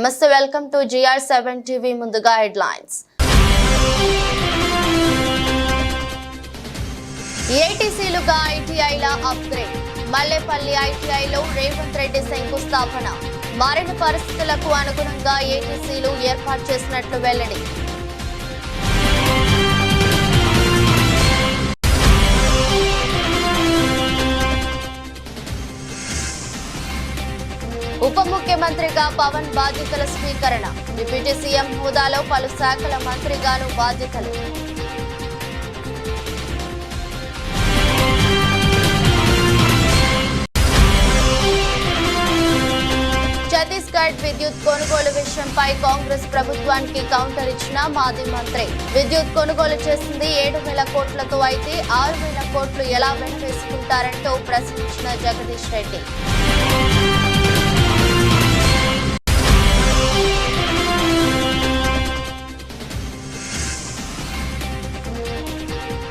నమస్తే, welcome to GR7 TV. ముందుగా headlines. ఏటీసీలుగా ఐటీఐల upgrade. Mallepally ఐటీఐలో Revanth Reddy శంకుస్థాపన. మారిన పరిస్థితులకు అనుగుణంగా ఏటీసీలు ఏర్పాటు చేసినట్లు వెల్లడి. ఉప ముఖ్యమంత్రిగా పవన్ బాధ్యతల స్వీకరణ. డిప్యూటీ సీఎం హోదాలో పలు శాఖల మంత్రిగాను బాధ్యతలు. ఛత్తీస్గఢ్ విద్యుత్ కొనుగోలు విషయంపై కాంగ్రెస్ ప్రభుత్వానికి కౌంటర్ ఇచ్చిన మాజీ మంత్రి. విద్యుత్ కొనుగోలు చేసింది 7,000 కోట్లతో అయితే 6,000 కోట్లు ఎలా వెనవేసుకుంటారంటూ ప్రశ్నించిన జగదీష్ రెడ్డి.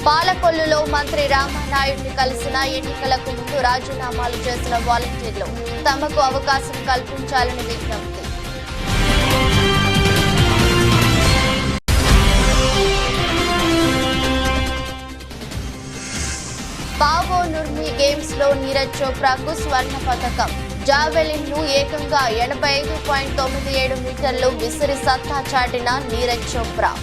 పాలకొల్లులో మంత్రి రామానాయుడిని కలిసిన ఎన్నికలకు ముందు రాజీనామాలు చేసిన వాలంటీర్లు తమకు అవకాశం కల్పించాలని విజ్ఞప్తి. పావో నుర్మి గేమ్స్ లో నీరజ్ చోప్రాకు స్వర్ణ పథకం. జావెలిన్ ను ఏకంగా 85.97 మీటర్లు విసిరి సత్తా చాటిన నీరజ్ చోప్రా.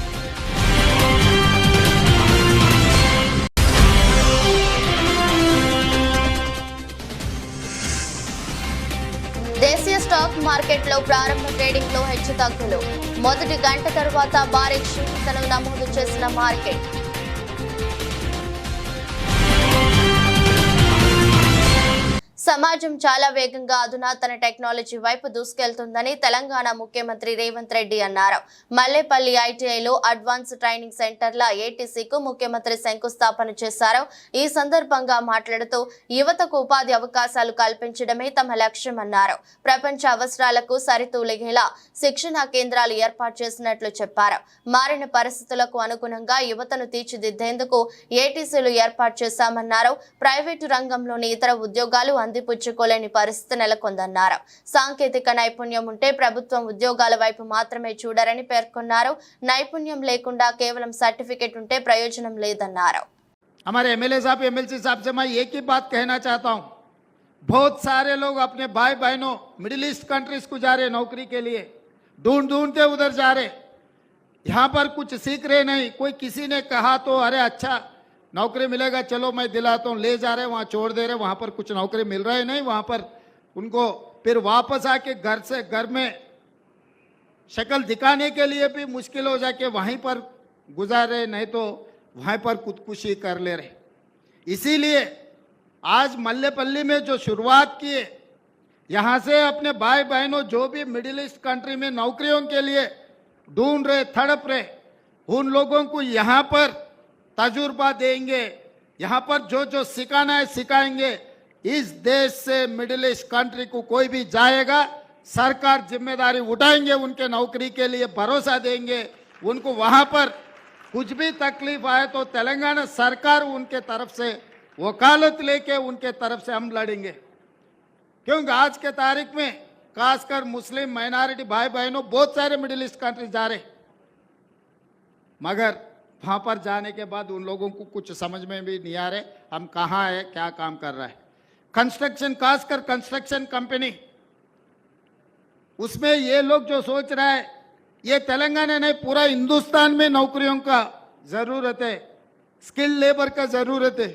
దేశీయ స్టాక్ మార్కెట్లో ప్రారంభ ట్రేడింగ్ లో హెచ్చుతగ్గులు. మొదటి గంట తర్వాత భారీ క్షీణతను నమోదు చేసిన మార్కెట్. సమాజం చాలా వేగంగా అధునాతన టెక్నాలజీ వైపు దూసుకెళ్తుందని తెలంగాణ ముఖ్యమంత్రి రేవంత్ రెడ్డి అన్నారు. మల్లేపల్లి ఐటీఐలో అడ్వాన్స్ ట్రైనింగ్ సెంటర్ల ఏటీసీకు ముఖ్యమంత్రి శంకుస్థాపన చేశారు. ఈ సందర్భంగా మాట్లాడుతూ యువతకు ఉపాధి అవకాశాలు కల్పించడమే తమ లక్ష్యమన్నారు. ప్రపంచ అవసరాలకు సరితూలిగేలా శిక్షణా కేంద్రాలు ఏర్పాటు చేసినట్లు చెప్పారు. మారిన పరిస్థితులకు అనుగుణంగా యువతను తీర్చిదిద్దేందుకు ఏటీసీలు ఏర్పాటు చేశామన్నారు. ప్రైవేటు రంగంలోని ఇతర ఉద్యోగాలు అందిపుచ్చుకోలేని పరిస్థితి నెలకొందన్నారు. సాంకేతిక నైపుణ్యం ఉంటే ప్రభుత్వం ఉద్యోగాల వైపు మాత్రమే చూడరని పేర్కొన్నారు. నైపుణ్యం లేకుండా కేవలం సర్టిఫిकेट ఉంటే ప్రయోజనం లేదన్నారు. हमारे एमएलए साहब एमएलसी साहब से मैं एक ही बात कहना चाहता हूं, बहुत सारे लोग अपने भाई बहनों मिडिल ईस्ट कंट्रीज को जा रहे नौकरी के लिए, ढूंढते उधर जा रहे, यहाँ पर कुछ सीख रहे नहीं. कोई किसी ने कहा तो अरे अच्छा नौकरी मिलेगा, चलो मैं दिलाता हूँ, ले जा रहे वहाँ छोड़ दे रहे, वहाँ पर कुछ नौकरी मिल रहा है नहीं, वहाँ पर उनको फिर वापस आके घर में शक्ल दिखाने के लिए भी मुश्किल हो जाके वहीं पर गुजार रहे, नहीं तो वहीं पर खुदकुशी कर ले रहे. इसीलिए आज मल्लेपल्ली में जो शुरुआत किए, यहाँ से अपने भाई बहनों जो भी मिडिल ईस्ट कंट्री में नौकरियों के लिए ढूंढ रहे, तड़प रहे, उन लोगों को यहाँ पर तजुर्बा देंगे, यहाँ पर जो जो सिखाना है सिखाएंगे. इस देश से मिडिल ईस्ट कंट्री को कोई भी जाएगा, सरकार जिम्मेदारी उठाएंगे, उनके नौकरी के लिए भरोसा देंगे. उनको वहाँ पर कुछ भी तकलीफ आए तो तेलंगाना सरकार उनके तरफ से वकालत लेके उनके तरफ से हम लड़ेंगे. क्योंकि आज के तारीख में खासकर मुस्लिम माइनॉरिटी भाई बहनों बहुत सारे मिडिल ईस्ट कंट्री जा रहे, मगर वहाँ पर जाने के बाद उन लोगों को कुछ समझ में भी नहीं आ रहे हम कहाँ है, क्या काम कर रहा है. कंस्ट्रक्शन, खासकर कंस्ट्रक्शन कंपनी, उसमें ये लोग जो सोच रहा है, ये तेलंगाना नहीं पूरा हिंदुस्तान में नौकरियों का ज़रूरत है, स्किल लेबर का ज़रूरत है.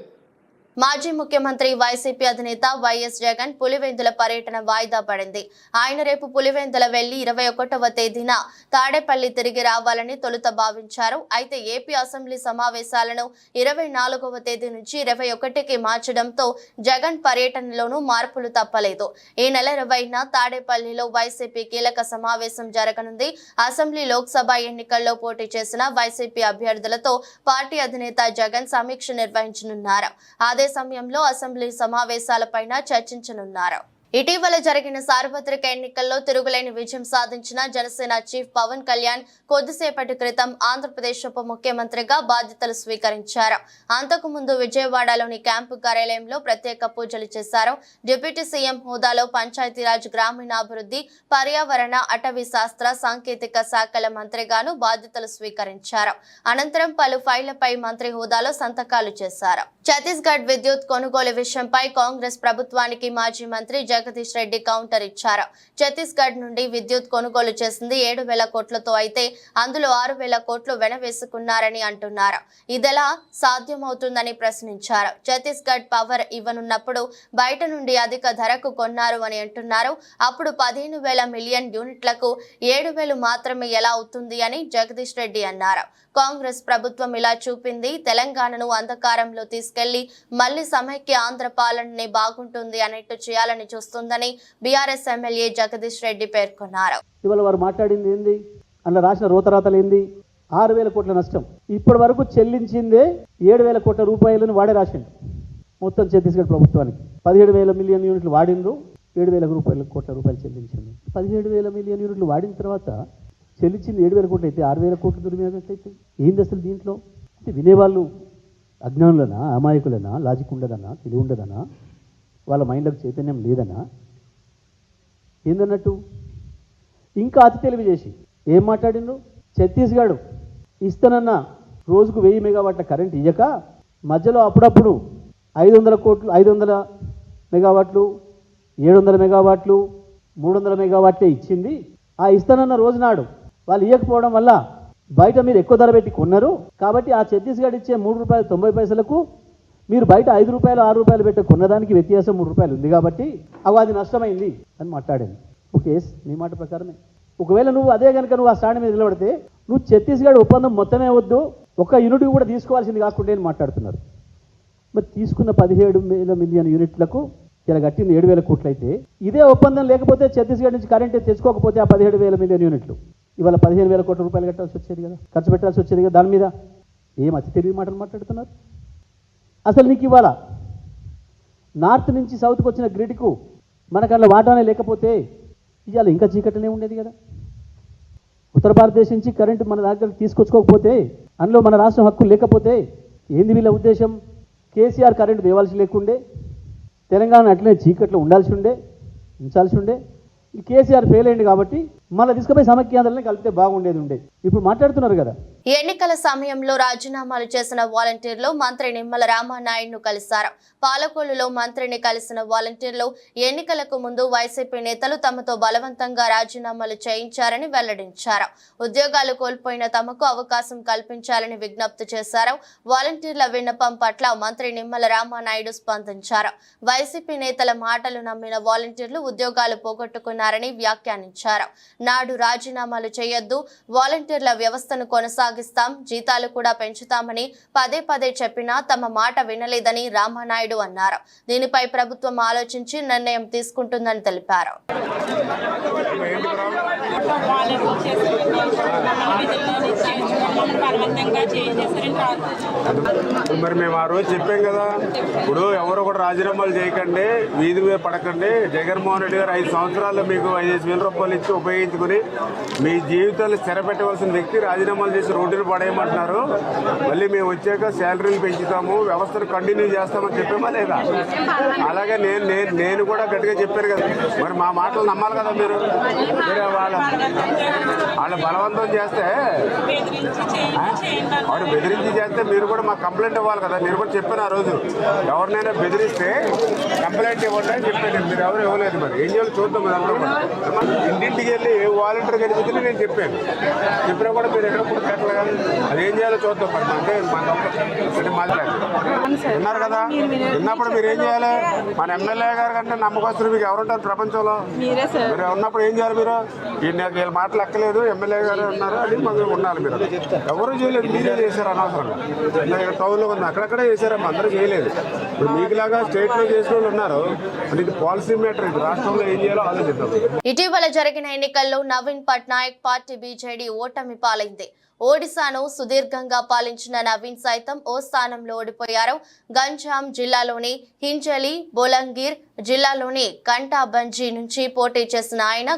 మాజీ ముఖ్యమంత్రి వైసీపీ అధినేత వైఎస్ జగన్ పులివెందుల పర్యటన వాయిదా పడింది. ఆయన రేపు పులివెందుల వెళ్లి 21వ తేదీన తాడేపల్లి తిరిగి రావాలని తొలుత భావించారు. అయితే ఏపీ అసెంబ్లీ సమావేశాలను 24వ తేదీ నుంచి 21కి మార్చడంతో జగన్ పర్యటనలోనూ మార్పులు తప్పలేదు. ఈ నెల 20న తాడేపల్లిలో వైసీపీ కీలక సమావేశం జరగనుంది. అసెంబ్లీ లోక్సభ ఎన్నికల్లో పోటీ చేసిన వైసీపీ అభ్యర్థులతో పార్టీ అధినేత జగన్ సమీక్ష నిర్వహించనున్నారు. అదే సమయంలో అసెంబ్లీ సమావేశాలపైన చర్చించనున్నారు. ఇటీవల జరిగిన సార్వత్రిక ఎన్నికల్లో తిరుగులేని విజయం సాధించిన జనసేన చీఫ్ పవన్ కళ్యాణ్ కొద్దిసేపటి క్రితం ఆంధ్రప్రదేశ్ ఉప ముఖ్యమంత్రిగా బాధ్యతలు స్వీకరించారు. అంతకుముందు విజయవాడలోని క్యాంపు కార్యాలయంలో ప్రత్యేక పూజలు చేశారు. డిప్యూటీ సీఎం హోదాలో పంచాయతీరాజ్, గ్రామీణాభివృద్ధి, పర్యావరణ, అటవీ శాస్త్ర, సాంకేతిక శాఖల మంత్రిగాను బాధ్యతలు స్వీకరించారు. అనంతరం పలు ఫైళ్లపై మంత్రి హోదాలో సంతకాలు చేశారు. ఛత్తీస్గఢ్ విద్యుత్ కొనుగోలు విషయంపై కాంగ్రెస్ ప్రభుత్వానికి మాజీ మంత్రి జగదీష్ రెడ్డి కౌంటర్ ఇచ్చారు. ఛత్తీస్గఢ్ నుండి విద్యుత్ కొనుగోలు చేసింది 7,000 కోట్లతో అయితే అందులో 6,000 కోట్లు వెనవేసుకున్నారని అంటున్నారు. ఇదెలా సాధ్యమవుతుందని ప్రశ్నించారు. ఛత్తీస్గఢ్ పవర్ ఇవ్వనున్నప్పుడు బయట నుండి అధిక ధరకు కొన్నారు అని అంటున్నారు. అప్పుడు 15,000 మిలియన్ యూనిట్లకు 7,000 మాత్రమే ఎలా అవుతుంది అని జగదీష్ రెడ్డి అన్నారు. కాంగ్రెస్ ప్రభుత్వం ఇలా చూపింది తెలంగాణను అంధకారంలో తీసుకెళ్లి మళ్లీ సమైక్య ఆంధ్ర పాలననే బాగుంటుంది అన్నట్టు చేయాలని చూస్తుందని బీఆర్ఎస్ ఎమ్మెల్యే జగదీష్ రెడ్డి పేర్కొన్నారు. ఇవాళ వారు మాట్లాడింది ఏంది, అందులో రాసిన రోతరాతలు ఏంది? 6,000 కోట్ల నష్టం. ఇప్పటి వరకు చెల్లించిందే 7,000 కోట్ల రూపాయలను వాడే రాసిండు మొత్తం ఛత్తీస్గఢ్ ప్రభుత్వానికి. 17,000 మిలియన్ యూనిట్లు వాడిండ్రు, 7,000 కోట్ల రూపాయలు చెల్లించింది. 17,000 మిలియన్ యూనిట్లు వాడిన తర్వాత చెల్లించింది 7,000 కోట్లు అయితే 6,000 కోట్లు దుర్వినియోగం అయితే ఏంది అసలు దీంట్లో? అంటే వినేవాళ్ళు అజ్ఞానులనా, అమాయకులనా, లాజిక్ ఉండదనా, తెలివి ఉండదనా, వాళ్ళ మైండ్లకు చైతన్యం లేదనా, ఏందన్నట్టు? ఇంకా అతి తెలివి చేసి ఏం మాట్లాడిండ్రు? ఛత్తీస్గఢ్ ఇస్తానన్న రోజుకు 1000 మెగావాట్ల కరెంట్ ఇయ్యక మధ్యలో అప్పుడప్పుడు 500 మెగావాట్లు, 700 మెగావాట్లు, 300 మెగావాట్లే ఇచ్చింది. ఆ ఇస్తానన్న రోజు నాడు వాళ్ళు ఇవ్వకపోవడం వల్ల బయట మీరు ఎక్కువ ధర పెట్టి కొన్నారు. కాబట్టి ఆ ఛత్తీస్గఢ్ ఇచ్చే ₹3.90 మీరు బయట ₹5, ₹6 పెట్టి కొన్నదానికి వ్యత్యాసం ₹3 ఉంది కాబట్టి అది నష్టమైంది అని మాట్లాడాను. ఓకే, నీ మాట ప్రకారమే. ఒకవేళ నువ్వు అదే కనుక నువ్వు ఆ స్టాండ్ మీద నిలబడితే నువ్వు ఛత్తీస్గఢ్ ఒప్పందం మొత్తమే వద్దు, ఒక్క యూనిట్ కూడా తీసుకోవాల్సింది కాకుండా అని మాట్లాడుతున్నారు. మరి తీసుకున్న 17,000 మిలియన్ యూనిట్లకు ఇలా కట్టింది 7,000 కోట్లు అయితే ఇదే ఒప్పందం లేకపోతే ఛత్తీస్గఢ్ నుంచి కరెంట్ తెచ్చుకోకపోతే ఆ 17,000 మిలియన్ యూనిట్లు ఇవాళ 15,000 కోట్ల రూపాయలు కట్టాల్సి వచ్చేది కదా, ఖర్చు పెట్టాల్సి వచ్చేది కదా. దాని మీద ఏం అతి తెలివి మాటలు మాట్లాడుతున్నారు? అసలు నీకు ఇవాళ నార్త్ నుంచి సౌత్కి వచ్చిన గ్రిడ్కు మనకు అట్లా వాటానే లేకపోతే ఇవాళ ఇంకా చీకటినే ఉండేది కదా. ఉత్తర భారతదేశం నుంచి కరెంటు మన దగ్గరకు తీసుకొచ్చుకోకపోతే, అందులో మన రాష్ట్రం హక్కు లేకపోతే ఏంది వీళ్ళ ఉద్దేశం? కేసీఆర్ కరెంటు తేవాల్సి లేకుండే, తెలంగాణ అట్లనే చీకట్లో ఉంచాల్సి ఉండే. కేసీఆర్ ఫెయిల్ అయింది కాబట్టి మళ్ళీ తీసుకుపోయి సమైక్యాంధ్రనే కలిపితే బాగుండేది ఉండే. ఇప్పుడు మాట్లాడుతున్నారు కదా. ఎన్నికల సమయంలో రాజీనామాలు చేసిన వాలంటీర్లు మంత్రి నిమ్మల రామానాయుడును కలిశారు. పాలకొల్లులో మంత్రిని కలిసిన వాలంటీర్లు ఎన్నికలకు ముందు వైసీపీ నేతలు తమతో బలవంతంగా రాజీనామాలు చేయించారని వెల్లడించారు. ఉద్యోగాలు కోల్పోయిన తమకు అవకాశం కల్పించాలని విజ్ఞప్తి చేశారు. వాలంటీర్ల విన్నపం పట్ల మంత్రి నిమ్మల రామానాయుడు స్పందించారు. వైసీపీ నేతల మాటలు నమ్మిన వాలంటీర్లు ఉద్యోగాలు పోగొట్టుకున్నారని వ్యాఖ్యానించారు. నాడు రాజీనామాలు చేయొద్దు, వాలంటీర్ల వ్యవస్థను కొనసాగిస్తాం, జీతాలు కూడా పెంచుతామని పదే చెప్పినా తమ మాట వినలేదని రామానాయుడు అన్నారు. దీనిపై ప్రభుత్వం ఆలోచించి నిర్ణయం తీసుకుంటుందని తెలిపారు. మరి మేము ఆ రోజు చెప్పాం కదా, ఇప్పుడు ఎవరు కూడా రాజీనామాలు చేయకండి, వీధి మీద పడకండి. జగన్మోహన్ రెడ్డి గారు 5 సంవత్సరాల్లో మీకు 5,000 రూపాయలు ఇచ్చి ఉపయోగించుకుని మీ జీవితాలు స్థిరపెట్టవలసిన వ్యక్తి రాజీనామాలు చేసి రోడ్డును పడేయమంటున్నారు. మళ్ళీ మేము వచ్చాక శాలరీలు పెంచుతాము, వ్యవస్థను కంటిన్యూ చేస్తామని చెప్పామా లేదా? అలాగే నేను కూడా గట్టిగా చెప్పాను కదా. మరి మా మాటలు నమ్మాలి కదా మీరు. వాళ్ళు బలవంతం చేస్తే, వాడు బెదిరించి చేస్తే మీరు కూడా మాకు కంప్లైంట్ ఇవ్వాలి కదా. నేను కూడా చెప్పాను ఆ రోజు, ఎవరినైనా బెదిరిస్తే కంప్లైంట్ ఇవ్వండి అని చెప్పాను. మీరు ఎవరు ఇవ్వలేదు. మరి ఏం చేయాలి చూద్దాం. ఇంటింటికి వెళ్ళి ఏ వాలంటీర్ కనిపించింది నేను చెప్పినా కూడా మీరు ఎక్కడ కూడా పెట్టలేదు. అది ఏం చేయాలో చూద్దాం. అంటే మాట్లాడి విన్నారు కదా. విన్నప్పుడు మీరు ఏం చేయాలి? మన ఎమ్మెల్యే గారు కంటే నమ్మకస్తులు మీకు ఎవరుంటారు ప్రపంచంలో? మీరు ఉన్నప్పుడు ఏం చేయాలి? మీరు వీళ్ళ మాటలు ఎక్కలేదు, ఎమ్మెల్యే గారు ఉన్నారు అని మాకు ఉండాలి. మీరు ఎవరు చేయలేదు, మీరే చేశారు అనవసరంగా. ఇక్కడ టౌన్లో ఉంది, అక్కడక్కడే చేశారమ్మా, అందరూ చేయలేదు. ఇప్పుడు మీకులాగా స్టేట్లో చేసిన వాళ్ళు ఉన్నారు. అంటే ఇది పాలసీ మ్యాటర్, ఇది రాష్ట్రంలో ఏం చేయాలో ఆలోచిద్దాం. ఇటీవల జరిగిన ఎన్నికల్లో నవీన్ పట్నాయక్ పార్టీ బీజేడీ ఓటమి పాలైంది. ఒడిశాను సుదీర్ఘంగా పాలించిన నవీన్ సైతం ఓ స్థానంలో ఓడిపోయారు. గంజాం జిల్లాలోని హింజలి, బొలంగిర్ జిల్లాలోని కంటాబంజీ నుంచి పోటీ చేసిన ఆయన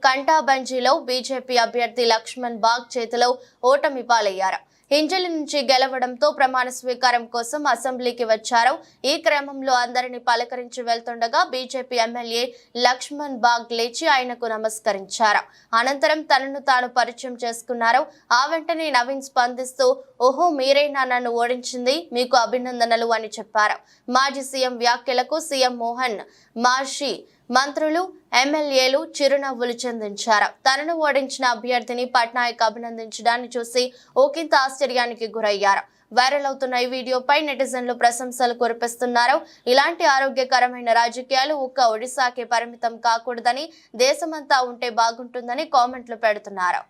కంటాబంజీలో బీజేపీ అభ్యర్థి లక్ష్మణ్ బాగ్ చేతిలో ఓటమి పాలయ్యారు. హింజలి నుంచి గెలవడంతో ప్రమాణ స్వీకారం కోసం అసెంబ్లీకి వచ్చారు. ఈ క్రమంలో అందరినీ పలకరించి వెళ్తుండగా బీజేపీ ఎమ్మెల్యే లక్ష్మణ్ బాగ్ లేచి ఆయనకు నమస్కరించారు. అనంతరం తనను తాను పరిచయం చేసుకున్నారు. ఆ వెంటనే నవీన్ స్పందిస్తూ, ఓహో మీరేనా నన్ను ఓడించింది, మీకు అభినందనలు అని చెప్పారు. మాజీ సీఎం వ్యాఖ్యలకు సీఎం మోహన్ మార్షి, మంత్రులు, ఎమ్మెల్యేలు చిరునవ్వులు చెందించారు. తనను ఓడించిన అభ్యర్థిని పట్నాయక్ అభినందించడాన్ని చూసి ఒకంత ఆశ్చర్యానికి గురయ్యారు. వైరల్ అవుతున్న ఈ వీడియోపై నెటిజన్లు ప్రశంసలు కురిపిస్తున్నారు. ఇలాంటి ఆరోగ్యకరమైన రాజకీయాలు ఒక్క ఒడిశాకే పరిమితం కాకూడదని, దేశమంతా ఉంటే బాగుంటుందని కామెంట్లు పెడుతున్నారు.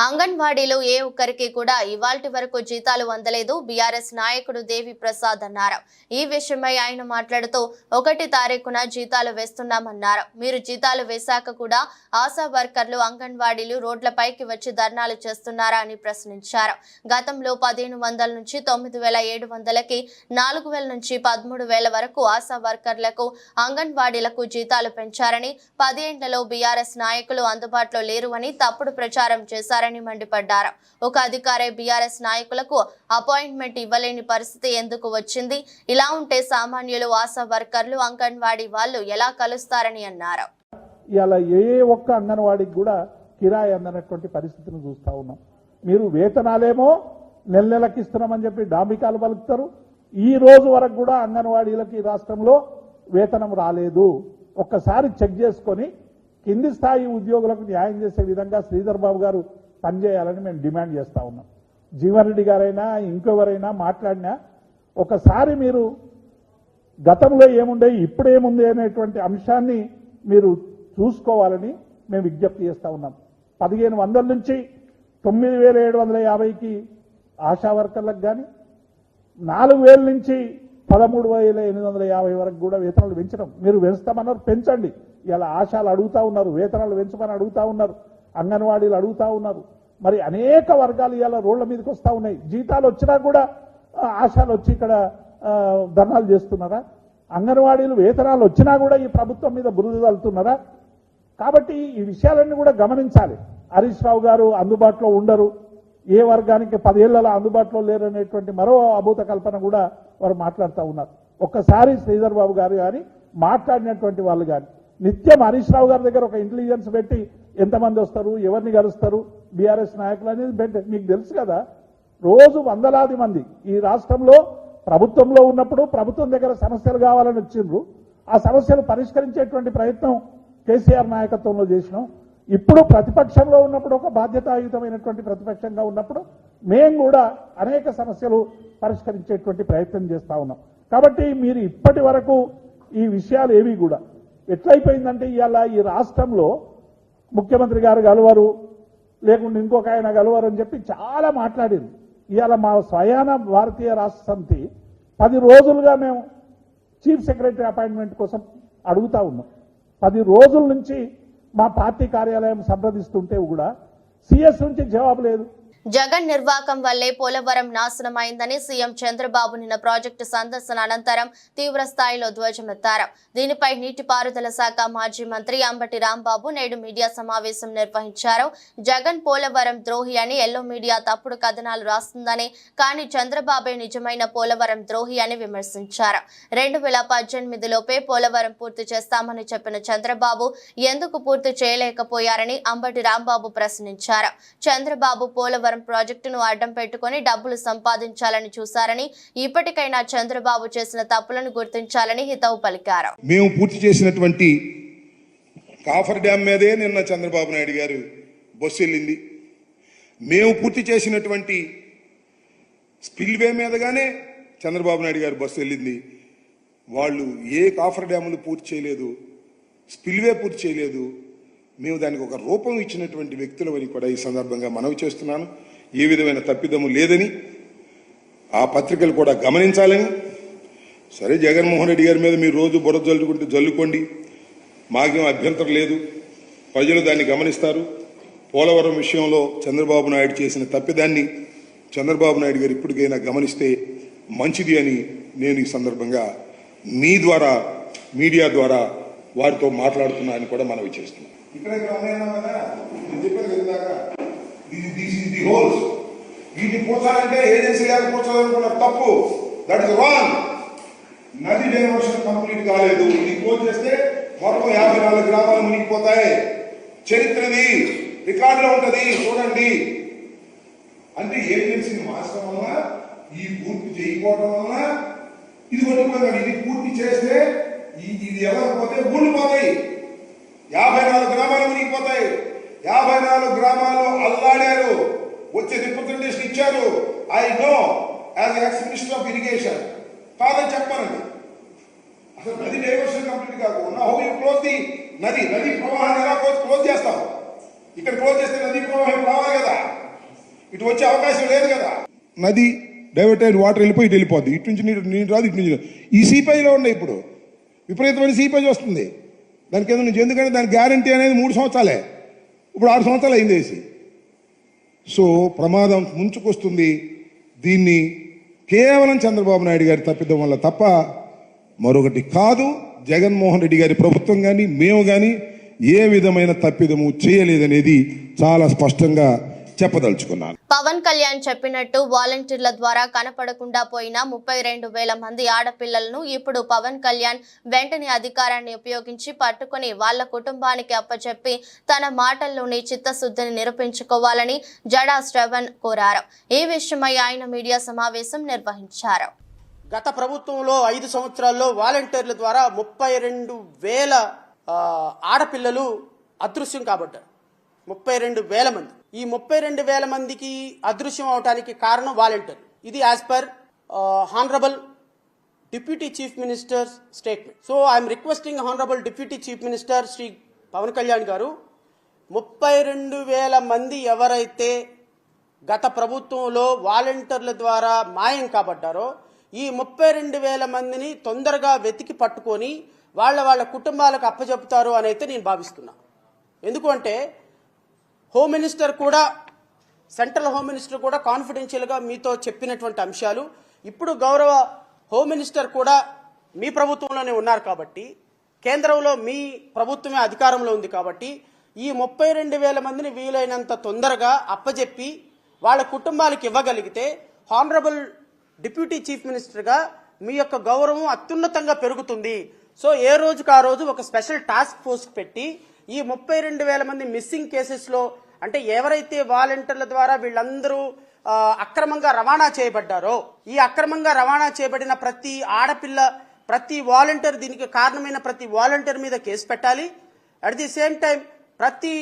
అంగన్వాడీలో ఏ ఒక్కరికి కూడా ఇవాల్టి వరకు జీతాలు అందలేదు బీఆర్ఎస్ నాయకుడు దేవి ప్రసాద్ అన్నారు. ఈ విషయమై ఆయన మాట్లాడుతూ 1 తారీఖున జీతాలు వేస్తున్నామన్నారు. మీరు జీతాలు వేశాక కూడా ఆశా వర్కర్లు, అంగన్వాడీలు రోడ్లపైకి వచ్చి ధర్నాలు చేస్తున్నారా అని ప్రశ్నించారు. గతంలో 1500 నుంచి 9700కి, 4000 నుంచి 13000 వరకు ఆశా వర్కర్లకు, అంగన్వాడీలకు జీతాలు పెంచారని, 10 ఏళ్లలో బీఆర్ఎస్ నాయకులు అందుబాటులో లేరు అని తప్పుడు ప్రచారం చేశారని మండిపడ్డారు. ఒక అధికారే బీఆర్ఎస్ నాయకులకు అపాయింట్మెంట్ ఇవ్వలేని పరిస్థితి ఎందుకు వచ్చింది? ఇలా ఉంటే సామాన్యులు, ఆశా వర్కర్లు, అంగన్వాడీ వాళ్ళు ఎలా కలుస్తారని అన్నారు. ఇలా ఏ ఒక్క అంగన్వాడీకి కూడా కిరాయి అందనటువంటి పరిస్థితిని చూస్తా ఉన్నాం. మీరు వేతనాలేమో నెలకి ఇస్తున్నామని చెప్పి డాంబికాలు పలుకుతారు. ఈ రోజు వరకు కూడా అంగన్వాడీలకి రాష్ట్రంలో వేతనం రాలేదు. ఒక్కసారి చెక్ చేసుకొని కింది స్థాయి ఉద్యోగులకు న్యాయం చేసే విధంగా శ్రీధర్ బాబు గారు పనిచేయాలని మేము డిమాండ్ చేస్తా ఉన్నాం. జీవన్ రెడ్డి గారైనా ఇంకెవరైనా మాట్లాడినా ఒకసారి మీరు గతంలో ఏముండే ఇప్పుడేముంది అనేటువంటి అంశాన్ని మీరు చూసుకోవాలని మేము విజ్ఞప్తి చేస్తా ఉన్నాం. 1500 నుంచి 9750కి ఆశా వర్కర్లకు కానీ, 4000 నుంచి 13,850 వరకు కూడా వేతనాలు పెంచడం. మీరు పెంచుతామన్నారు, పెంచండి. ఇలా ఆశాలు అడుగుతా ఉన్నారు, వేతనాలు పెంచమని అడుగుతా ఉన్నారు, అంగన్వాడీలు అడుగుతా ఉన్నారు. మరి అనేక వర్గాలు ఇలా రోడ్ల మీదకి వస్తూ ఉన్నాయి. జీతాలు వచ్చినా కూడా ఆశాలు వచ్చి ఇక్కడ ధర్నాలు చేస్తున్నారా? అంగన్వాడీలు వేతనాలు వచ్చినా కూడా ఈ ప్రభుత్వం మీద బురద చల్లుతున్నారా? కాబట్టి ఈ విషయాలన్నీ కూడా గమనించాలి. హరీష్ రావు గారు అందుబాటులో ఉండరు, ఏ వర్గానికి 10 ఏళ్లలో అందుబాటులో లేరనేటువంటి మరో అభూత కల్పన కూడా వారు మాట్లాడుతూ ఉన్నారు. ఒక్కసారి శ్రీధర్ బాబు గారు కానీ, మాట్లాడినటువంటి వాళ్ళు కానీ నిత్యం హరీష్ రావు గారి దగ్గర ఒక ఇంటెలిజెన్స్ పెట్టి ఎంతమంది వస్తారు, ఎవరిని కలుస్తారు బీఆర్ఎస్ నాయకులు అనేది మీకు తెలుసు కదా. రోజు వందలాది మంది ఈ రాష్ట్రంలో ప్రభుత్వంలో ఉన్నప్పుడు ప్రభుత్వం దగ్గర సమస్యలు కావాలని వచ్చిండ్రు. ఆ సమస్యలు పరిష్కరించేటువంటి ప్రయత్నం కేసీఆర్ నాయకత్వంలో చేసినాం. ఇప్పుడు ప్రతిపక్షంలో ఉన్నప్పుడు, ఒక బాధ్యతాయుతమైనటువంటి ప్రతిపక్షంగా ఉన్నప్పుడు మేము కూడా అనేక సమస్యలు పరిష్కరించేటువంటి ప్రయత్నం చేస్తా ఉన్నాం. కాబట్టి మీరు ఇప్పటి వరకు ఈ విషయాలు ఏవి కూడా ఎట్లయిపోయిందంటే, ఇవాళ ఈ రాష్ట్రంలో ముఖ్యమంత్రి గారు గలవరు, లేకుంటే ఇంకొక ఆయన గలవరు అని చెప్పి చాలా మాట్లాడింది. ఇవాళ మా స్వయాన భారతీయ రాష్ట్ర సమితి 10 రోజులుగా మేము చీఫ్ సెక్రటరీ అపాయింట్మెంట్ కోసం అడుగుతా ఉన్నాం. 10 రోజుల నుంచి మా పార్టీ కార్యాలయం సంప్రదిస్తుంటే కూడా సిఎస్ నుంచి జవాబు లేదు. జగన్ నిర్వాకం వల్లే పోలవరం నాశనమైందని సీఎం చంద్రబాబు నిన్న ప్రాజెక్టు సందర్శన అనంతరం తీవ్ర స్థాయిలో ధ్వజమెత్తారు. దీనిపై నీటిపారుదల శాఖ మాజీ మంత్రి అంబటి రాంబాబు నేడు మీడియా సమావేశం నిర్వహించారు. జగన్ పోలవరం ద్రోహి అని ఎల్లో మీడియా తప్పుడు కథనాలు రాస్తుందని, కానీ చంద్రబాబే నిజమైన పోలవరం ద్రోహి అని విమర్శించారు. 2018లోపే పోలవరం పూర్తి చేస్తామని చెప్పిన చంద్రబాబు ఎందుకు పూర్తి చేయలేకపోయారని అంబటి రాంబాబు ప్రశ్నించారు. చంద్రబాబు పోలవరం ప్రాజెక్టును అడ్డం పెట్టుకుని డబ్బులు సంపాదించాలని చూశారని, ఇప్పటికైనా చంద్రబాబు చేసిన తప్పులను గుర్తించాలని హితవు పలికారు. మేము పూర్తి చేసినటువంటి కాఫర్ డ్యామ్ మీదే నిన్న చంద్రబాబు నాయుడు గారు బస్సు వెళ్ళింది. మేము పూర్తి చేసినటువంటి స్పిల్వే మీదగానే చంద్రబాబు నాయుడు గారు బస్సు వెళ్ళింది. వాళ్ళు ఏ కాఫర్ డ్యాములు పూర్తి చేయలేదు, స్పిల్వే పూర్తి చేయలేదు. మేము దానికి ఒక రూపం ఇచ్చినటువంటి వ్యక్తులమని కూడా ఈ సందర్భంగా మనవి చేస్తున్నాను. ఏ విధమైన తప్పిదము లేదని ఆ పత్రికలు కూడా గమనించాలని. సరే, జగన్మోహన్ రెడ్డి గారి మీద మీరు రోజు బురద జల్లుకుంటే జల్లుకోండి, మాకేం అభ్యంతరం లేదు. ప్రజలు దాన్ని గమనిస్తారు. పోలవరం విషయంలో చంద్రబాబు నాయుడు చేసిన తప్పిదాన్ని చంద్రబాబు నాయుడు గారు ఇప్పటికైనా గమనిస్తే మంచిది అని నేను ఈ సందర్భంగా మీ ద్వారా, మీడియా ద్వారా వారితో మాట్లాడుతున్నానని కూడా మనవి చేస్తున్నాను. ఇక్కడ వీటిని పూర్చాలంటే ఏజెన్సీ గారు పూర్చాలనుకున్న తప్పు. That is wrong. నది డైవర్షన్ కంప్లీట్ కాలేదు. ఇది క్లోజ్ చేస్తే మొత్తం 54 గ్రామాలు మునిగిపోతాయి. చరిత్రది రికార్డులో ఉంటది, చూడండి. అంటే ఏజెన్సీని మార్చడం వలన, ఈ పూర్తి చేయకపోవడం వలన ఇది కొట్టుకున్నాడు. ఇది పూర్తి చేస్తే ఇది ఎవరిపోతే ఊడిపోతాయి. 54 గ్రామాలు మునిగిపోతాయి. 54 గ్రామాలు అల్లాడారు. వచ్చే రిప్రజెంటేషన్ ఇచ్చారు. I know as ex minister of irrigation. కాదని చెప్పానండి. అసలు నది డైవర్షన్ కంప్లీట్ కాకుండా హౌ యూ క్లోజ్ ది నది ప్రవాహాన్ని ఎలా క్లోజ్ చేస్తాం? ఇక్కడ క్లోజ్ చేస్తే నది ప్రవాహం రావాలి కదా, ఇటు వచ్చే అవకాశం లేదు కదా. నది డైవర్ట్ అయిన వాటర్ వెళ్ళిపోయి ఇటు వెళ్ళిపోద్ది. ఇటు నుంచి నీరు రాదు, ఇటు నుంచి. ఈ సీపైలో ఉన్నాయి ఇప్పుడు విపరీతమైన సీపేజ్ వస్తుంది దాని కింద నుంచి. ఎందుకంటే దాని గ్యారంటీ అనేది 3 సంవత్సరాలే. ఇప్పుడు 6 సంవత్సరాలు అయింది వేసి. సో ప్రమాదం ముంచుకొస్తుంది. దీన్ని కేవలం చంద్రబాబు నాయుడు గారి తప్పిదం వల్ల తప్ప మరొకటి కాదు. జగన్మోహన్ రెడ్డి గారి ప్రభుత్వం కానీ మేము కానీ ఏ విధమైన తప్పిదము చేయలేదనేది చాలా స్పష్టంగా చెప్పదలుచుకున్నాను. పవన్ కళ్యాణ్ చెప్పినట్టు వాలంటీర్ల ద్వారా కనపడకుండా పోయిన 32,000 మంది ఆడపిల్లలను ఇప్పుడు పవన్ కళ్యాణ్ వెంటనే అధికారాన్ని ఉపయోగించి పట్టుకుని వాళ్ళ కుటుంబానికి అప్పచెప్పి తన మాటల్లోని చిత్తశుద్ధిని నిరూపించుకోవాలని జడా శ్రవణ్ కోరారు. ఈ విషయమై ఆయన మీడియా సమావేశం నిర్వహించారు. గత ప్రభుత్వంలో 5 సంవత్సరాల్లో వాలంటీర్ల ద్వారా 32,000 ఆడపిల్లలు అదృశ్యం కాబట్టారు. 32,000 మంది. ఈ 32,000 మందికి అదృశ్యం అవడానికి కారణం వాలంటీర్లు. ఇది as per honourable deputy chief minister statement. So I'm requesting honourable deputy chief minister Shri Pawan Kalyan గారు, 32,000 మంది ఎవరైతే గత ప్రభుత్వంలో వాలంటీర్ల ద్వారా మాయం కాబడ్డారో ఈ 32,000 మందిని తొందరగా వెతికి పట్టుకొని వాళ్ళ కుటుంబాలకు అప్పచెపుతారు అని అయితే నేను భావిస్తున్నా. ఎందుకంటే హోమ్ మినిస్టర్ కూడా, సెంట్రల్ హోమ్ మినిస్టర్ కూడా కాన్ఫిడెన్షియల్గా మీతో చెప్పినటువంటి అంశాలు ఇప్పుడు గౌరవ హోమ్ మినిస్టర్ కూడా మీ ప్రభుత్వంలోనే ఉన్నారు కాబట్టి, కేంద్రంలో మీ ప్రభుత్వమే అధికారంలో ఉంది కాబట్టి ఈ 32,000 మందిని వీలైనంత తొందరగా అప్పచెప్పి వాళ్ళ కుటుంబాలకు ఇవ్వగలిగితే హానరబుల్ డిప్యూటీ చీఫ్ మినిస్టర్గా మీ యొక్క గౌరవం అత్యున్నతంగా పెరుగుతుంది. సో ఏ రోజుకు ఆ రోజు ఒక స్పెషల్ టాస్క్ ఫోర్స్ పెట్టి ఈ 32,000 మంది మిస్సింగ్ కేసెస్లో, అంటే ఎవరైతే వాలంటీర్ల ద్వారా వీళ్ళందరూ అక్రమంగా రవాణా చేయబడ్డారో, ఈ అక్రమంగా రవాణా చేయబడిన ప్రతి ఆడపిల్ల, ప్రతి వాలంటీర్, దీనికి కారణమైన ప్రతి వాలంటీర్ మీద కేసు పెట్టాలి. అట్ ది సేమ్ టైం ప్రతి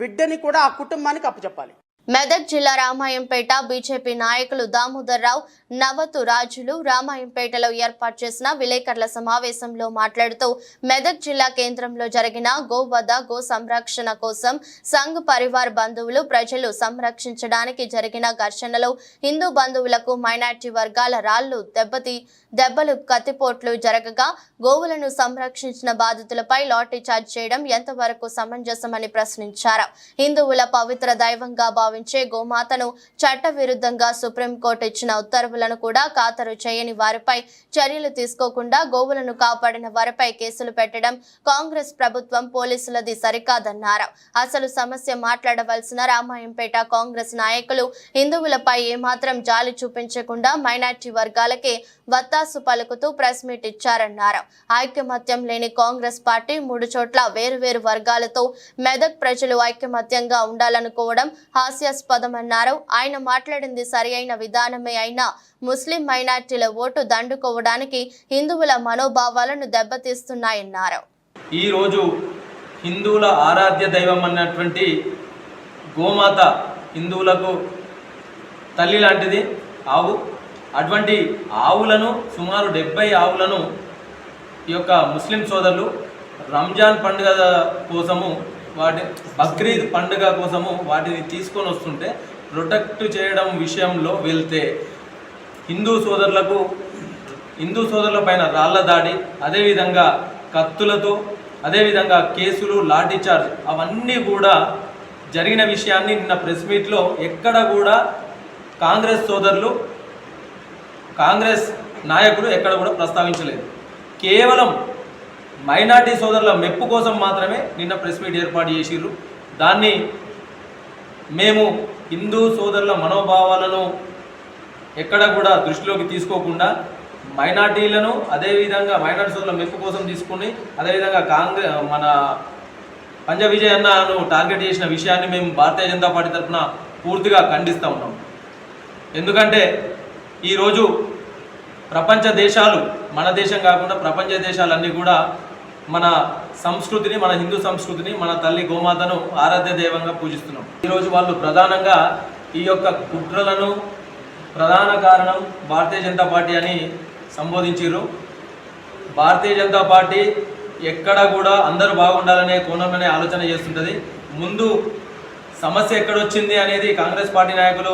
బిడ్డని కూడా ఆ కుటుంబానికి అప్పచెప్పాలి. మెదక్ జిల్లా రామాయంపేట బీజేపీ నాయకులు దామోదర్ రావు, నవతు రాజులు రామాయంపేటలో ఏర్పాటు చేసిన విలేకరుల సమావేశంలో మాట్లాడుతూ మెదక్ జిల్లా కేంద్రంలో జరిగిన గోవధ, గో సంరక్షణ కోసం సంఘ్ పరివార్ బంధువులు ప్రజలు సంరక్షించడానికి జరిగిన ఘర్షణలో హిందూ బంధువులకు మైనార్టీ వర్గాల రాళ్లు, దెబ్బలు, కత్తిపోట్లు జరగగా గోవులను సంరక్షించిన బాధితులపై లాఠీ చార్జ్ చేయడం ఎంతవరకు సమంజసమని ప్రశ్నించారు. హిందువుల పవిత్ర దైవంగా భావించే గోమాతను చట్టవిరుద్ధంగా సుప్రీంకోర్టు ఇచ్చిన ఉత్తర్వులను కూడా ఖాతరు చేయని వారిపై చర్యలు తీసుకోకుండా గోవులను కాపాడిన వారిపై కేసులు పెట్టడం కాంగ్రెస్ ప్రభుత్వం, పోలీసులది సరికాదన్నారు. అసలు సమస్య మాట్లాడవలసిన రామాయంపేట కాంగ్రెస్ నాయకులు హిందువులపై ఏమాత్రం జాలి చూపించకుండా మైనార్టీ వర్గాలకే వత్తాసు పలుకుతూ ప్రెస్ మీట్ ఇచ్చారన్నారు. ఐకమత్యం లేని కాంగ్రెస్ పార్టీ 3 చోట్ల వేరువేరు వర్గాలతో మెదక్ ప్రజలు ఐకమత్యంగా ఉండాలనుకోవడం హాస్యాస్పదమన్నారు. ఆయన మాట్లాడింది సరి అయిన విధానమే అయినా ముస్లిం మైనార్టీల ఓటు దండుకోవడానికి హిందువుల మనోభావాలను దెబ్బతీస్తున్నాయన్నారు. ఈరోజు హిందువుల ఆరాధ్య దైవం అన్నటువంటి గోమాత హిందువులకు తల్లి లాంటిది ఆవు. అటువంటి ఆవులను సుమారు 70 ఆవులను ఈ యొక్క ముస్లిం సోదరులు రంజాన్ పండుగ కోసము బక్రీద్ పండుగ కోసము వాటిని తీసుకొని వస్తుంటే ప్రొటెక్ట్ చేయడం విషయంలో వెళ్తే హిందూ సోదరుల పైన రాళ్ల దాడి, అదేవిధంగా కత్తులతో, అదేవిధంగా కేసులు, లాఠీచార్జ్ అవన్నీ కూడా జరిగిన విషయాన్ని నిన్న ప్రెస్ మీట్లో ఎక్కడ కూడా కాంగ్రెస్ నాయకులు ఎక్కడ కూడా ప్రస్తావించలేదు. కేవలం మైనార్టీ సోదరుల మెప్పు కోసం మాత్రమే నిన్న ప్రెస్ మీట్ ఏర్పాటు చేసిర్రు. దాన్ని మేము హిందూ సోదరుల మనోభావాలను ఎక్కడ కూడా దృష్టిలోకి తీసుకోకుండా మైనార్టీలను అదేవిధంగా మైనార్టీ సోదరుల మెప్పు కోసం తీసుకుని అదేవిధంగా మన పంజా విజయ్ అన్నను టార్గెట్ చేసిన విషయాన్ని మేము భారతీయ జనతా పార్టీ తరఫున పూర్తిగా ఖండిస్తూ ఉన్నాం. ఎందుకంటే ఈరోజు ప్రపంచ దేశాలు, మన దేశం కాకుండా ప్రపంచ దేశాలన్నీ కూడా మన సంస్కృతిని, మన హిందూ సంస్కృతిని, మన తల్లి గోమాతను ఆరాధ్య దైవంగా పూజిస్తున్నాం. ఈరోజు వాళ్ళు ప్రధానంగా ఈ యొక్క కుట్రలను ప్రధాన కారణం భారతీయ జనతా పార్టీ అని సంబోధించారు. భారతీయ జనతా పార్టీ ఎక్కడ కూడా అందరూ బాగుండాలనే కోణంలోనే ఆలోచన చేస్తుంటుంది. ముందు సమస్య ఎక్కడొచ్చింది అనేది కాంగ్రెస్ పార్టీ నాయకులు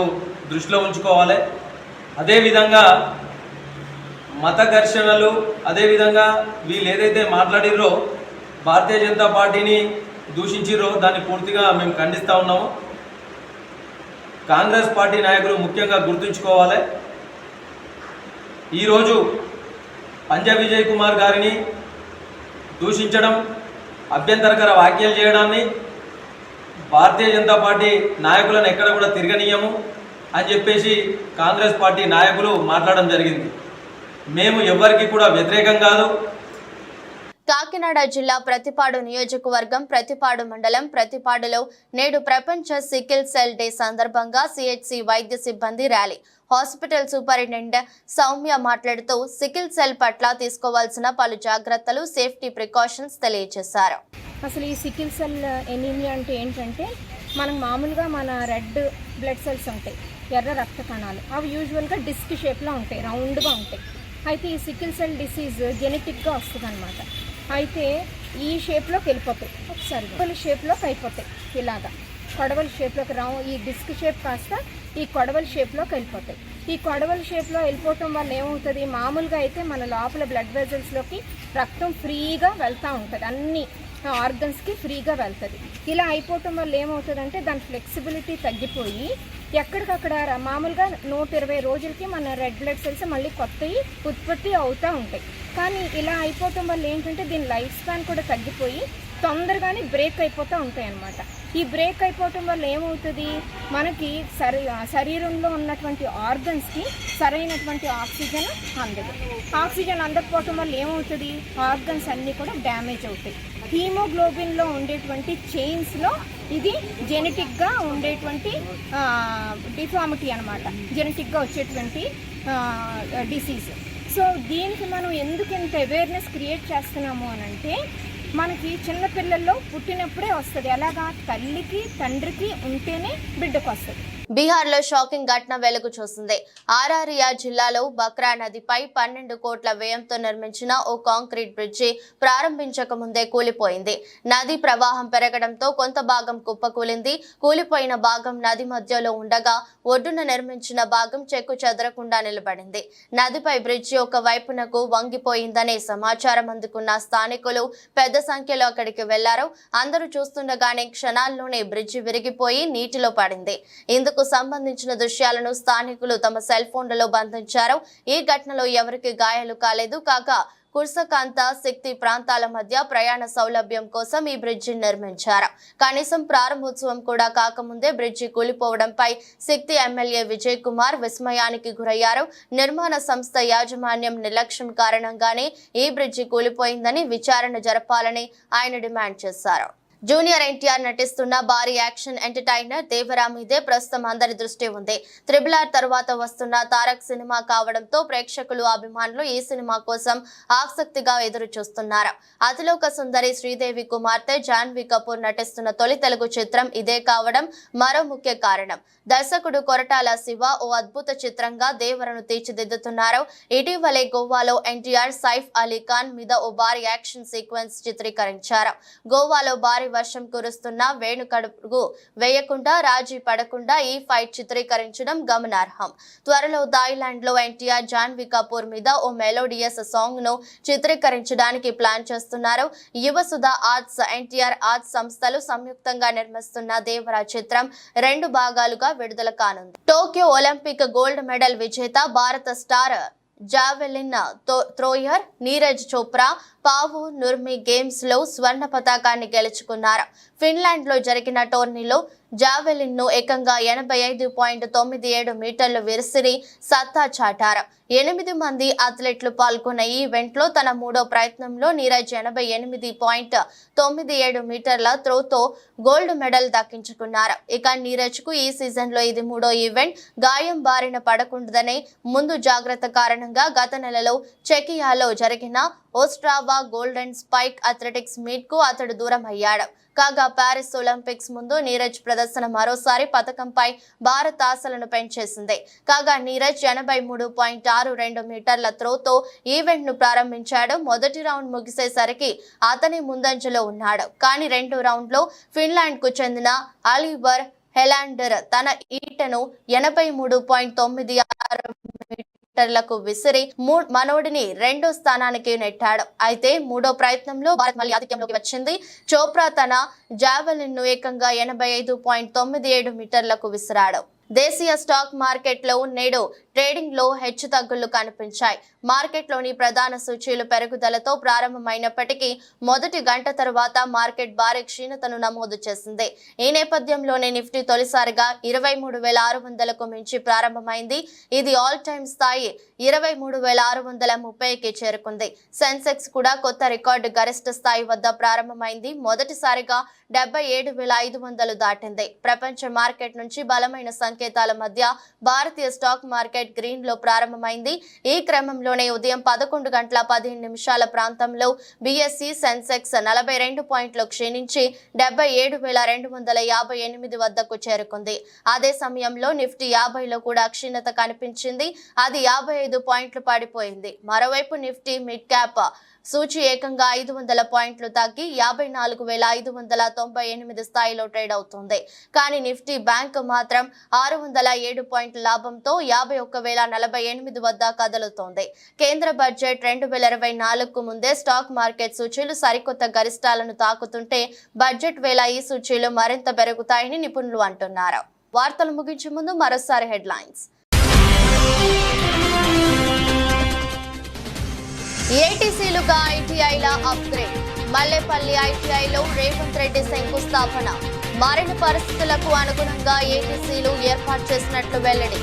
దృష్టిలో ఉంచుకోవాలి. అదేవిధంగా మత ఘర్షణలు, అదేవిధంగా వీళ్ళు ఏదైతే మాట్లాడిరో భారతీయ జనతా పార్టీని దూషించిరో దాన్ని పూర్తిగా మేము ఖండిస్తూ ఉన్నాము. కాంగ్రెస్ పార్టీ నాయకులు ముఖ్యంగా గుర్తుంచుకోవాలి, ఈరోజు పంజా విజయ్ కుమార్ గారిని దూషించడం, అభ్యంతరకర వ్యాఖ్యలు చేయడాన్ని భారతీయ జనతా పార్టీ నాయకులను ఎక్కడ కూడా తిరగనీయము అని చెప్పేసి కాంగ్రెస్ పార్టీ నాయకులు మాట్లాడడం జరిగింది. మేము ఎవరికి కూడా వ్యతిరేకం కాదు. కాకినాడ జిల్లా ప్రతిపాడు నియోజకవర్గం ప్రతిపాడు మండలం ప్రతిపాడులో నేడు ప్రపంచ సికిల్ సెల్ డే సందర్భంగా సిహెచ్సి వైద్య సిబ్బంది ర్యాలీ. హాస్పిటల్ సూపరింటెండెంట్ సౌమ్య మాట్లాడుతూ సికిల్ సెల్ పట్ల తీసుకోవాల్సిన పలు జాగ్రత్తలు, సేఫ్టీ ప్రికాషన్స్ తెలియజేశారు. అసలు ఈ సికిల్ సెల్ ఎనీమియా అంటే ఏంటంటే, మనకు మామూలుగా మన రెడ్ బ్లడ్ సెల్స్ ఉంటాయి, ఎర్ర రక్త కణాలు, అవి యూజువల్గా డిస్క్ షేప్లో ఉంటాయి, రౌండ్గా ఉంటాయి. అయితే ఈ సికిల్ సెల్ డిసీజ్ జెనెటిక్గా వస్తుంది అనమాట. అయితే ఈ షేప్లోకి వెళ్ళిపోతాయి, ఒకసారి కొడవలి షేప్లోకి అయిపోతాయి, ఇలాగా కొడవలి షేప్లోకి ఈ డిస్క్ షేప్ కాస్త ఈ కొడవలి షేప్లోకి వెళ్ళిపోతాయి. ఈ కొడవలి షేప్లో వెళ్ళిపోవటం వల్ల ఏమవుతుంది, మామూలుగా అయితే మన లోపల బ్లడ్ వెజల్స్లోకి రక్తం ఫ్రీగా వెళ్తూ ఉంటుంది, అన్ని ఆర్గన్స్కి ఫ్రీగా వెళ్తుంది. ఇలా అయిపోవటం వల్ల ఏమవుతుందంటే దాని ఫ్లెక్సిబిలిటీ తగ్గిపోయి ఎక్కడికక్కడ మామూలుగా 120 రోజులకి మన రెడ్ బ్లడ్ సెల్స్ మళ్ళీ కొత్తవి ఉత్పత్తి అవుతూ ఉంటాయి. కానీ ఇలా అయిపోవటం వల్ల ఏంటంటే దీని లైఫ్ స్పాన్ కూడా తగ్గిపోయి తొందరగానే బ్రేక్ అయిపోతూ ఉంటాయి అన్నమాట. ఈ బ్రేక్ అయిపోవటం వల్ల ఏమవుతుంది, మనకి శరీరంలో ఉన్నటువంటి ఆర్గన్స్కి సరైనటువంటి ఆక్సిజన్ అందదు. ఆక్సిజన్ అందకపోవటం వల్ల ఏమవుతుంది, ఆర్గన్స్ అన్నీ కూడా డ్యామేజ్ అవుతాయి. హీమోగ్లోబిన్లో ఉండేటువంటి చైన్స్లో ఇది జెనెటిక్గా ఉండేటువంటి డిఫార్మిటీ అనమాట, జెనెటిక్గా వచ్చేటువంటి డిసీజ్. సో దీనికి మనం ఎందుకు ఇంత అవేర్నెస్ క్రియేట్ చేస్తున్నాము అని అంటే, మనకి చిన్నపిల్లల్లో పుట్టినప్పుడే వస్తుంది. అలాగా తల్లికి తండ్రికి ఉంటేనే బిడ్డకు వస్తుంది. బీహార్లో షాకింగ్ ఘటన వెలుగు చూసింది. ఆరారియా జిల్లాలో బక్రా నదిపై 12 కోట్ల వ్యయంతో నిర్మించిన ఓ కాంక్రీట్ బ్రిడ్జి ప్రారంభించక ముందే కూలిపోయింది. నది ప్రవాహం పెరగడంతో కొంత భాగం కుప్పకూలింది. కూలిపోయిన భాగం నది మధ్యలో ఉండగా ఒడ్డున నిర్మించిన భాగం చెక్కు చెదరకుండా నిలబడింది. నదిపై బ్రిడ్జి ఒక వైపునకు వంగిపోయిందనే సమాచారం అందుకున్న స్థానికులు పెద్ద సంఖ్యలో అక్కడికి వెళ్లారు. అందరూ చూస్తుండగానే క్షణాల్లోనే బ్రిడ్జి విరిగిపోయి నీటిలో పడింది. ఇందుకు సంబంధించిన దృశ్యాలను స్థానికులు తమ సెల్ ఫోన్లలో బంధించారు. ఈ ఘటనలో ఎవరికి గాయాలు కాలేదు. కాగా కుర్సకాంత శక్తి ప్రాంతాల మధ్య ప్రయాణ సౌలభ్యం కోసం ఈ బ్రిడ్జి నిర్మించారు. కనీసం ప్రారంభోత్సవం కూడా కాకముందే బ్రిడ్జి కూలిపోవడంపై శక్తి ఎమ్మెల్యే విజయ్ కుమార్ విస్మయానికి గురయ్యారు. నిర్మాణ సంస్థ యాజమాన్యం నిర్లక్ష్యం కారణంగానే ఈ బ్రిడ్జి కూలిపోయిందని విచారణ జరపాలని ఆయన డిమాండ్ చేశారు. జూనియర్ ఎన్టీఆర్ నటిస్తున్న భారీ యాక్షన్ ఎంటర్టైనర్ దేవరా మీదే ప్రస్తుతం అందరి దృష్టి ఉంది. RRR తర్వాత వస్తున్న తారక్ సినిమా కావడంతో ప్రేక్షకులు అభిమానులు ఈ సినిమా కోసం ఆసక్తిగా ఎదురు చూస్తున్నారు. అతిలోక సుందరి శ్రీదేవి కుమార్తె జాన్వీ కపూర్ నటిస్తున్న తొలి తెలుగు చిత్రం ఇదే కావడం మరో ముఖ్య కారణం. దర్శకుడు కొరటాల శివ ఓ అద్భుత చిత్రంగా దేవరను తీర్చిదిద్దుతున్నారు. ఇటీవలే గోవాలో ఎన్టీఆర్ సైఫ్ అలీ ఖాన్ మీద ఓ భారీ యాక్షన్ సీక్వెన్స్ చిత్రీకరించారు. గోవాలో భారీ వర్షం కురుస్తున్న వేణుకడుగు వేయకుండా రాజీ పడకుండా ఈ ఫైట్ చిత్రీకరించడం గమనార్హం. త్వరలో థాయిలాండ్ లో ఎన్టీఆర్ జాన్వీ కపూర్ మీద ఓ మెలోడియస్ సాంగ్ ను చిత్రీకరించడానికి ప్లాన్ చేస్తున్నారు. యువసుధ ఆర్ట్స్, ఎన్టీఆర్ ఆర్ట్స్ సంస్థలు సంయుక్తంగా నిర్మిస్తున్న దేవరా చిత్రం 2 భాగాలుగా విడుదల కానుంది. టోక్యో ఒలింపిక్ గోల్డ్ మెడల్ విజేత భారత star javelin thrower Neeraj Chopra Paavo Nurmi games లో స్వర్ణ పతాకాన్ని గెలుచుకున్నారు. ఫిన్లాండ్ లో జరిగిన టోర్నీలో జావెలిన్ ను ఏకంగా 85.97 మీటర్లు విసిరి సత్తా చాటారు. 8 మంది అథ్లెట్లు పాల్గొన్న ఈ ఈవెంట్ లో తన 3వ ప్రయత్నంలో నీరజ్ 88.97 మీటర్ల త్రోతో గోల్డ్ మెడల్ దక్కించుకున్నారు. ఇక నీరజ్ కు ఈ సీజన్ లో ఇది 3వ ఈవెంట్. గాయం బారిన పడకుండానే ముందు జాగ్రత్త కారణంగా గత నెలలో చెకియాలో జరిగిన Ostrava golden spike athletics meet కు అతడు దూరం అయ్యాడు. కాగా ప్యారిస్ ఒలింపిక్స్ ముందు నీరజ్ ప్రదర్శన మరోసారి పథకంపై భారత ఆశలను పెంచేసింది. కాగా నీరజ్ 83.62 మీటర్ల త్రోతో ఈవెంట్ ను ప్రారంభించాడు. మొదటి రౌండ్ ముగిసేసరికి అతని ముందంజలో ఉన్నాడు. కానీ 2వ రౌండ్ లో ఫిన్లాండ్ కు చెందిన ఆలివర్ హెలాండర్ తన ఈటను 83.96 మీటర్లకు విసిరి మనోడిని 2వ స్థానానికి నెట్టాడు. అయితే 3వ ప్రయత్నంలో భారత్ మళ్లీ ఆధిక్యంలోకి వచ్చింది. చోప్రా తన జావెలిన్ ను ఏకంగా 85.97 మీటర్లకు విసిరాడు. దేశీయ స్టాక్ మార్కెట్ లో నేడు ట్రేడింగ్ లో హెచ్చుతగ్గులు కనిపించాయి. మార్కెట్లోని ప్రధాన సూచీలు పెరుగుదలతో ప్రారంభమైనప్పటికీ మొదటి గంట తర్వాత మార్కెట్ భారీ క్షీణతను నమోదు చేసింది. ఈ నేపథ్యంలోనే నిఫ్టీ తొలిసారిగా 23,600కు మించి ప్రారంభమైంది. ఇది ఆల్ టైమ్ స్థాయి 23,630కి చేరుకుంది. సెన్సెక్స్ కూడా కొత్త రికార్డు గరిష్ట స్థాయి వద్ద ప్రారంభమైంది. మొదటిసారిగా 77,500 దాటింది. ప్రపంచ మార్కెట్ నుంచి బలమైన సంకేతాల మధ్య భారతీయ స్టాక్ మార్కెట్ గ్రీన్ లో ప్రారంభమైంది. ఈ క్రమంలోనే ఉదయం 11:15 ప్రాంతంలో BSE సెన్సెక్స్ 42 పాయింట్లు క్షీణించి 77,258 వద్దకు చేరుకుంది. అదే సమయంలో నిఫ్టీ 50లో కూడా క్షీణత కనిపించింది. అది 55 పాయింట్లు పడిపోయింది. మరోవైపు నిఫ్టీ మిడ్ క్యాప్ సూచి ఏకంగా 500 పాయింట్లు తగ్గి 54,598 స్థాయిలో ట్రేడ్ అవుతుంది. కానీ నిఫ్టీ బ్యాంక్ మాత్రం 607 పాయింట్ల లాభంతో 51,048 వద్ద కదులుతోంది. కేంద్ర బడ్జెట్ 2024కు ముందే స్టాక్ మార్కెట్ సూచీలు సరికొత్త గరిష్టాలను తాకుతుంటే బడ్జెట్ వేళ ఈ సూచీలు మరింత పెరుగుతాయని నిపుణులు అంటున్నారు. వార్తలు ముగించే ముందు మరోసారి హెడ్లైన్స్. ఏటీసీలుగా ఐటీఐల అప్గ్రేడ్. మల్లేపల్లి ఐటీఐలో రేవంత్ రెడ్డి శంకుస్థాపన. మారిన పరిస్థితులకు అనుగుణంగా ఏటీసీలు ఏర్పాటు చేసినట్లు వెల్లడి.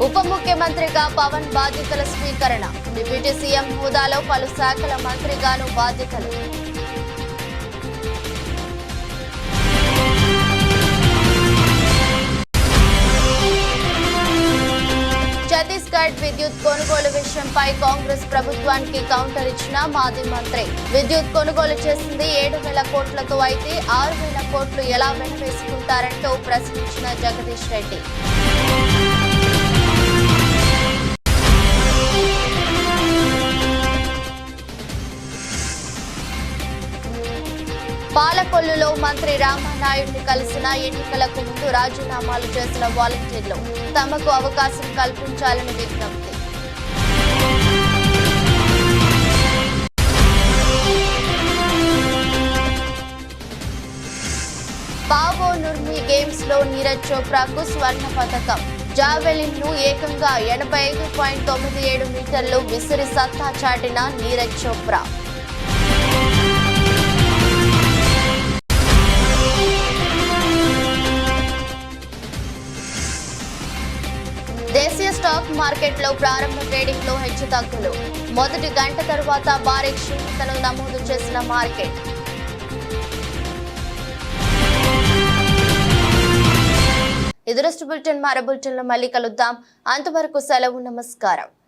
ఉప ముఖ్యమంత్రిగా పవన్ బాధ్యతల స్వీకరణ. డిప్యూటీ సీఎం హోదాలో పలు శాఖల మంత్రిగాను బాధ్యతలు. ఛత్తీస్గఢ్ విద్యుత్ కొనుగోలు విషయంపై కాంగ్రెస్ ప్రభుత్వానికి కౌంటర్ ఇచ్చిన మాజీ మంత్రి. విద్యుత్ కొనుగోలు చేసింది 7,000 కోట్లతో అయితే 6,000 కోట్లు ఎలా వెనవేసుకుంటారంటూ ప్రశ్నించిన జగదీష్ రెడ్డి. పాలకొల్లులో మంత్రి రామానాయుడిని కలిసిన ఎన్నికలకు ముందు రాజీనామాలు చేసిన వాలంటీర్లు తమకు అవకాశం కల్పించాలని విజ్ఞప్తి. పావో నుర్మి గేమ్స్ లో నీరజ్ చోప్రాకు స్వర్ణ పతకం. జావెలిన్ ను ఏకంగా 85.97 మీటర్లు విసిరి సత్తా చాటిన నీరజ్ చోప్రా. మార్కెట్లో ప్రారంభ ట్రేడింగ్ లో హెచ్చుతగ్గులు. మొదటి గంట తరువాత భారీ క్షీణతను నమోదు చేసిన మార్కెట్. ఇది బులెటిన్. మరో బులెటిన్లో మళ్ళీ కలుద్దాం. అంతవరకు సెలవు. నమస్కారం.